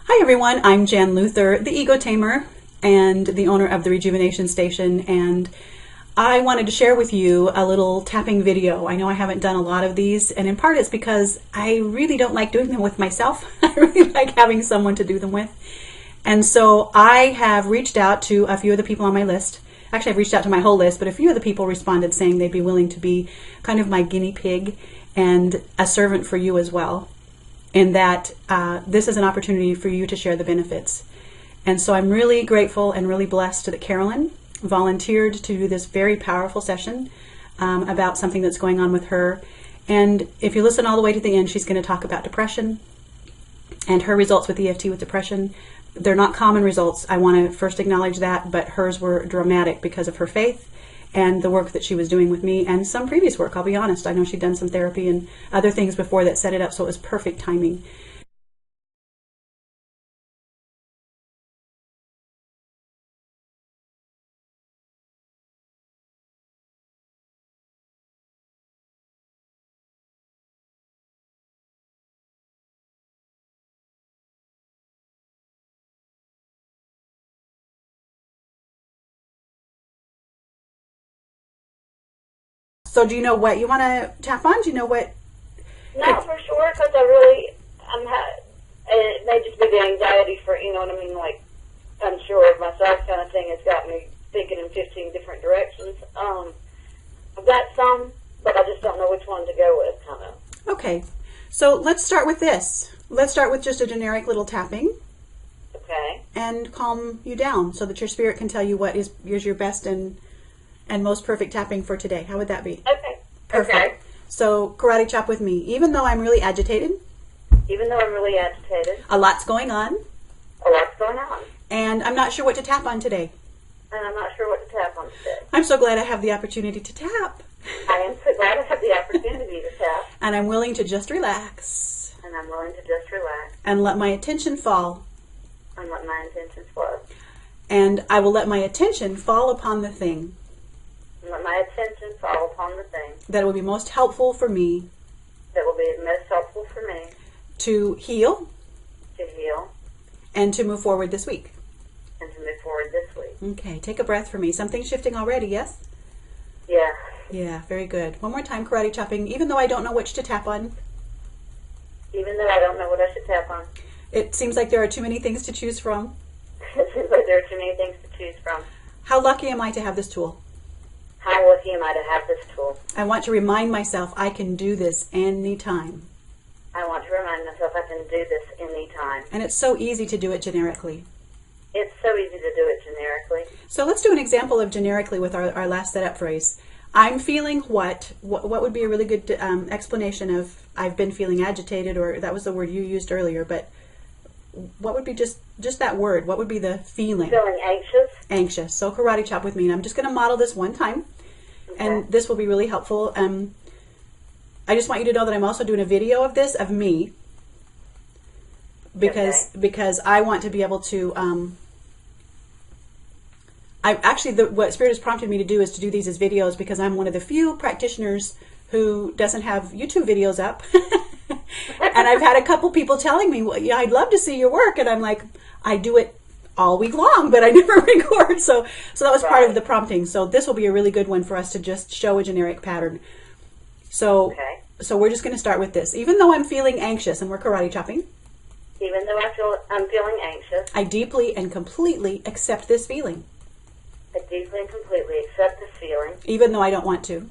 Hi everyone, I'm Jan Luther, the Ego Tamer and the owner of the Rejuvenation Station, and I wanted to share with you a little tapping video. I know I haven't done a lot of these, and in part it's because I really don't like doing them with myself. I really like having someone to do them with. And so I have reached out to a few of the people on my list. Actually, I've reached out to my whole list, but a few of the people responded saying they'd be willing to be kind of my guinea pig and a servant for you as well. And that this is an opportunity for you to share the benefits. And so I'm really grateful and really blessed that Carolyn volunteered to do this very powerful session about something that's going on with her. And if you listen all the way to the end, she's going to talk about depression and her results with EFT with depression. They're not common results. I want to first acknowledge that, but hers were dramatic because of her faith and the work that she was doing with me and some previous work, I'll be honest. I know she'd done some therapy and other things before that set it up, so it was perfect timing. So do you know what you want to tap on? Do you know what? Not for sure, because it may just be the anxiety for, you know what I mean, like, unsure of myself kind of thing has got me thinking in 15 different directions. I've got some, but I just don't know which one to go with, kind of. Okay, so let's start with this. Let's start with just a generic little tapping. Okay. And calm you down so that your spirit can tell you what is your best and most perfect tapping for today. How would that be? Okay. Perfect. Okay. So karate chop with me. Even though I'm really agitated. Even though I'm really agitated. A lot's going on. A lot's going on. And I'm not sure what to tap on today. And I'm not sure what to tap on today. I'm so glad I have the opportunity to tap. I am so glad I have the opportunity to tap. And I'm willing to just relax. And I'm willing to just relax. And let my attention fall. And let my intentions flow. And I will let my attention fall upon the thing. And let my attention fall upon the thing. That will be most helpful for me. That will be most helpful for me. To heal. To heal. And to move forward this week. And to move forward this week. Okay, take a breath for me. Something's shifting already, yes? Yeah. Yeah, very good. One more time, karate chopping, even though I don't know which to tap on. Even though I don't know what I should tap on. It seems like there are too many things to choose from. It seems like there are too many things to choose from. How lucky am I to have this tool? How lucky am I to have this tool? I want to remind myself I can do this anytime. I want to remind myself I can do this anytime. And it's so easy to do it generically. It's so easy to do it generically. So let's do an example of generically with our last setup phrase. I'm feeling what would be a really good explanation of I've been feeling agitated, or that was the word you used earlier, but what would be just that word? What would be the feeling? Feeling anxious. Anxious. So karate chop with me. And I'm just going to model this one time. Okay. And this will be really helpful. I just want you to know that I'm also doing a video of this, of me. Because I want to be able to... what Spirit has prompted me to do is to do these as videos, because I'm one of the few practitioners who doesn't have YouTube videos up. And I've had a couple people telling me, well, yeah, I'd love to see your work. And I'm like, I do it all week long, but I never record. So that was part of the prompting. So this will be a really good one for us to just show a generic pattern. So we're just going to start with this. Even though I'm feeling anxious, and we're karate chopping. Even though I'm feeling anxious. I deeply and completely accept this feeling. I deeply and completely accept this feeling. Even though I don't want to.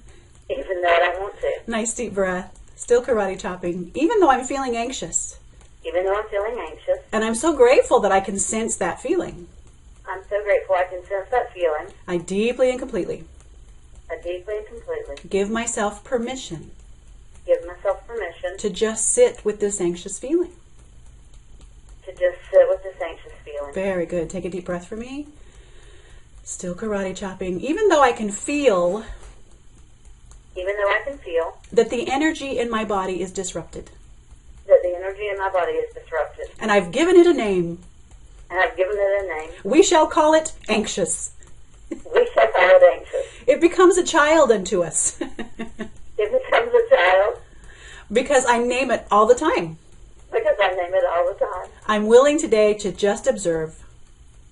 Even though I don't want to. Nice deep breath. Still karate chopping. Even though I'm feeling anxious. Even though I'm feeling anxious. And I'm so grateful that I can sense that feeling. I'm so grateful I can sense that feeling. I deeply and completely. I deeply and completely. Give myself permission. Give myself permission. To just sit with this anxious feeling. To just sit with this anxious feeling. Very good. Take a deep breath for me. Still karate chopping. Even though I can feel... Even though I can feel... that the energy in my body is disrupted. That the energy in my body is disrupted. And I've given it a name. And I've given it a name. We shall call it anxious. We shall call it anxious. It becomes a child unto us. It becomes a child. Because I name it all the time. Because because I name it all the time. I'm willing today to just observe.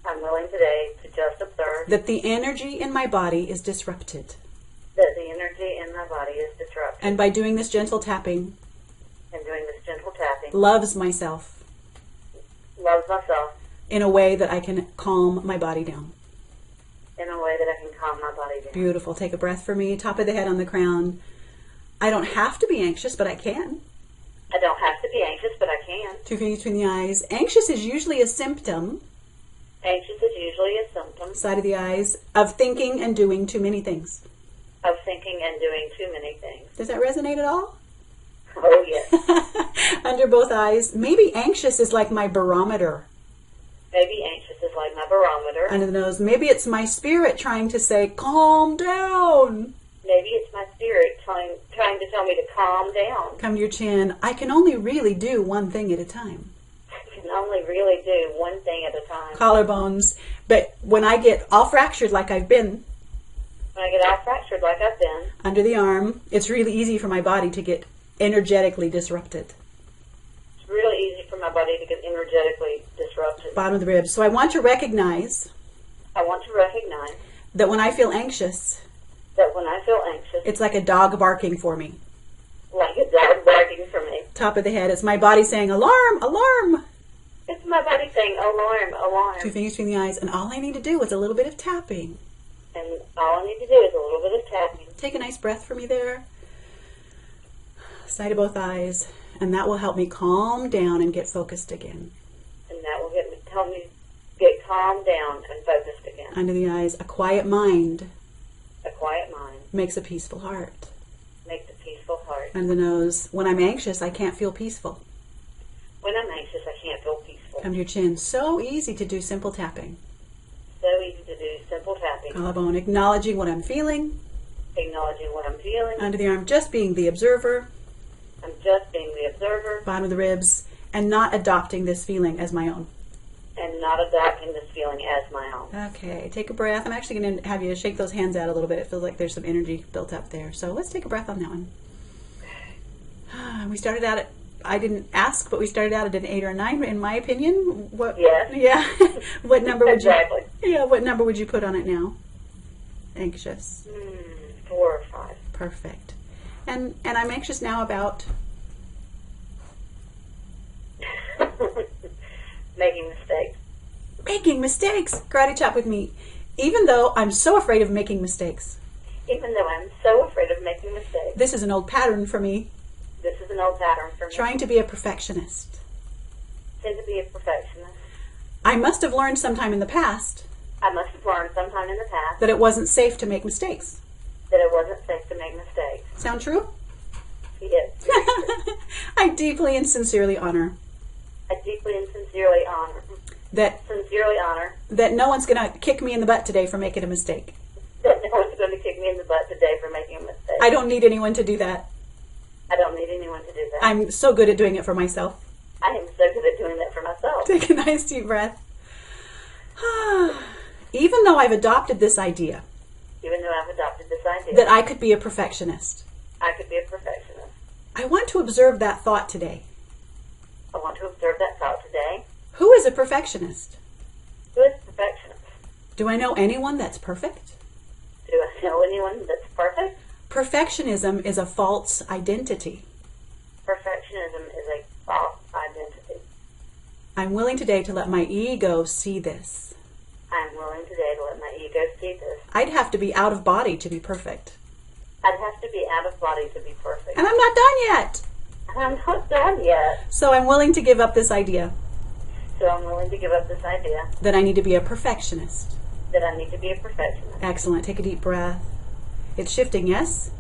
I'm willing today to just observe That the energy in my body is disrupted. that the energy in my body is disrupted. And by doing this gentle tapping, And doing this gentle tapping, loves myself loves myself in a way that I can calm my body down. in a way that I can calm my body down. Beautiful. Take a breath for me. Top of the head on the crown. I don't have to be anxious, but I can. I don't have to be anxious, but I can. 2 fingers between the eyes. Anxious is usually a symptom, Anxious is usually a symptom side of the eyes, of thinking and doing too many things. of thinking and doing too many things. Does that resonate at all? Oh, yes. Under both eyes. Maybe anxious is like my barometer. Maybe anxious is like my barometer. Under the nose. Maybe it's my spirit trying to say, calm down. Maybe it's my spirit trying to tell me to calm down. Come to your chin. I can only really do one thing at a time. I can only really do one thing at a time. Collarbones. But when I get all fractured like I've been, When I get all fractured like I've been, under the arm, it's really easy for my body to get energetically disrupted. it's really easy for my body to get energetically disrupted. Bottom of the ribs. So I want to recognize I want to recognize that when I feel anxious, that when I feel anxious, it's like a dog barking for me. like a dog barking for me. Top of the head, it's my body saying, alarm, alarm. It's my body saying, alarm, alarm. 2 fingers between the eyes. And all I need to do is a little bit of tapping. And all I need to do is a little bit of tapping. Take a nice breath for me there. Side of both eyes. And that will help me calm down and get focused again. And that will help me get calmed down and focused again. Under the eyes, a quiet mind A quiet mind makes a peaceful heart. makes a peaceful heart. Under the nose, when I'm anxious, I can't feel peaceful. When I'm anxious, I can't feel peaceful. Come to your chin. So easy to do simple tapping. So easy to do simple tapping. Collarbone, acknowledging what I'm feeling. Acknowledging what I'm feeling. Under the arm, just being the observer. I'm just being the observer Bottom of the ribs, and not adopting this feeling as my own. and not adopting this feeling as my own. Okay, take a breath. I'm actually going to have you shake those hands out a little bit. It feels like there's some energy built up there. So let's take a breath on that one. We started out at, I didn't ask, but we started out at an 8 or a 9, in my opinion. What? Yes. Yeah. What number would Exactly. you? Yeah. What number would you put on it now? Anxious. 4 or 5. Perfect. And I'm anxious now about Making mistakes. making mistakes. Karate chop with me. Even though I'm so afraid of making mistakes. Even though I'm so afraid of making mistakes. This is an old pattern for me. This is an old pattern for me. Trying to be a perfectionist. Tend to be a perfectionist. I must have learned sometime in the past I must have learned sometime in the past that it wasn't safe to make mistakes. that it wasn't safe to make mistakes. Sound true? Yes. I deeply and sincerely honor I deeply and sincerely honor that no one's going to kick me in the butt today for making a mistake. that no one's going to kick me in the butt today for making a mistake. I don't need anyone to do that. I don't need anyone to do that. I'm so good at doing it for myself. I am so good at doing that for myself. Take a nice deep breath. Even though I've adopted this idea Even though I've adopted this idea that I could be a perfectionist, I could be a perfectionist. I want to observe that thought today. I want to observe that thought today. Who is a perfectionist? Who is a perfectionist? Do I know anyone that's perfect? Do I know anyone that's perfect? Perfectionism is a false identity. Perfectionism is a false identity. I'm willing today to let my ego see this. I am willing today to let my ego see this. I'd have to be out of body to be perfect. I'd have to be out of body to be perfect. And I'm not done yet. And I'm not done yet. So I'm willing to give up this idea So I'm willing to give up this idea that I need to be a perfectionist. that I need to be a perfectionist. Excellent. Take a deep breath. It's shifting, yes?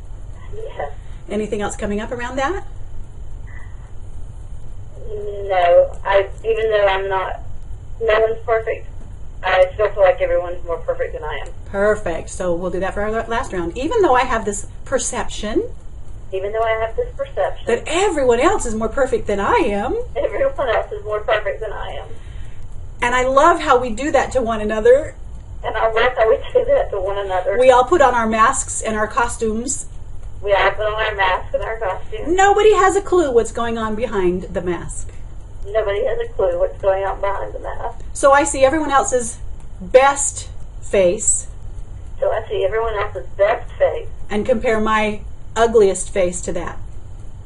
Yes. Anything else coming up around that? No. Even though no one's perfect, I still feel like everyone's more perfect than I am. Perfect. So we'll do that for our last round. Even though I have this perception Even though I have this perception that everyone else is more perfect than I am, everyone else is more perfect than I am. and I love how we do that to one another. And I love how we do that to one another. We all put on our masks and our costumes. We all put on our masks and our costumes. Nobody has a clue what's going on behind the mask. Nobody has a clue what's going on behind the mask. So I see everyone else's best face. So I see everyone else's best face. And compare my ugliest face to that.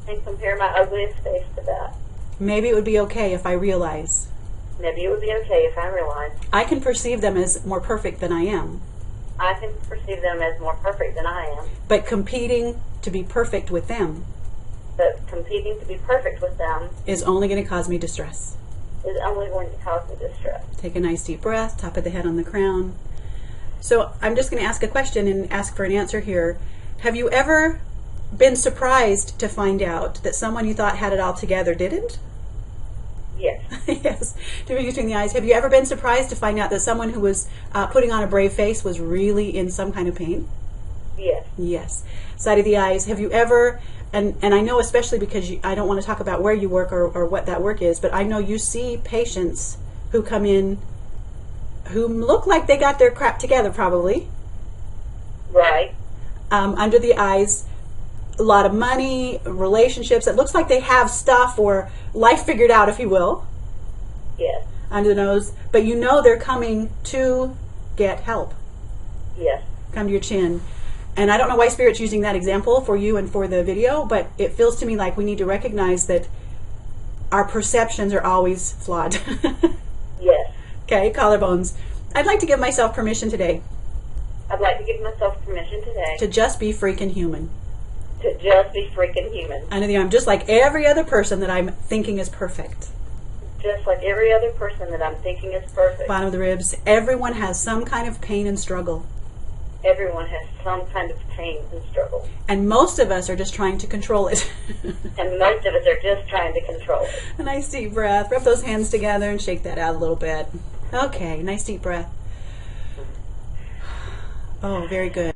And compare my ugliest face to that. Maybe it would be okay if I realize. Maybe it would be okay if I realize. I can perceive them as more perfect than I am. I can perceive them as more perfect than I am. But competing to be perfect with them. But competing to be perfect with them is only going to cause me distress. Is only going to cause me distress. Take a nice deep breath, top of the head on the crown. So I'm just going to ask a question and ask for an answer here. Have you ever been surprised to find out that someone you thought had it all together didn't? Yes. Yes. Difference between the eyes. Have you ever been surprised to find out that someone who was putting on a brave face was really in some kind of pain? Yes. Yes. Side of the eyes. Have you ever, and I know especially because I don't want to talk about where you work or what that work is, but I know you see patients who come in who look like they got their crap together probably. Right. Under the eyes, a lot of money, relationships. It looks like they have stuff or life figured out, if you will. Yes. Under the nose. But you know they're coming to get help. Yes. Come to your chin. And I don't know why Spirit's using that example for you and for the video, but it feels to me like we need to recognize that our perceptions are always flawed. Yes. Okay, collarbones. I'd like to give myself permission today. I'd like to give myself permission today. To just be freaking human. To just be freaking human. Under the arm, just like every other person that I'm thinking is perfect. Just like every other person that I'm thinking is perfect. Bottom of the ribs. Everyone has some kind of pain and struggle. Everyone has some kind of pain and struggle. And most of us are just trying to control it. And most of us are just trying to control it. A nice deep breath. Rub those hands together and shake that out a little bit. Okay, nice deep breath. Oh, very good.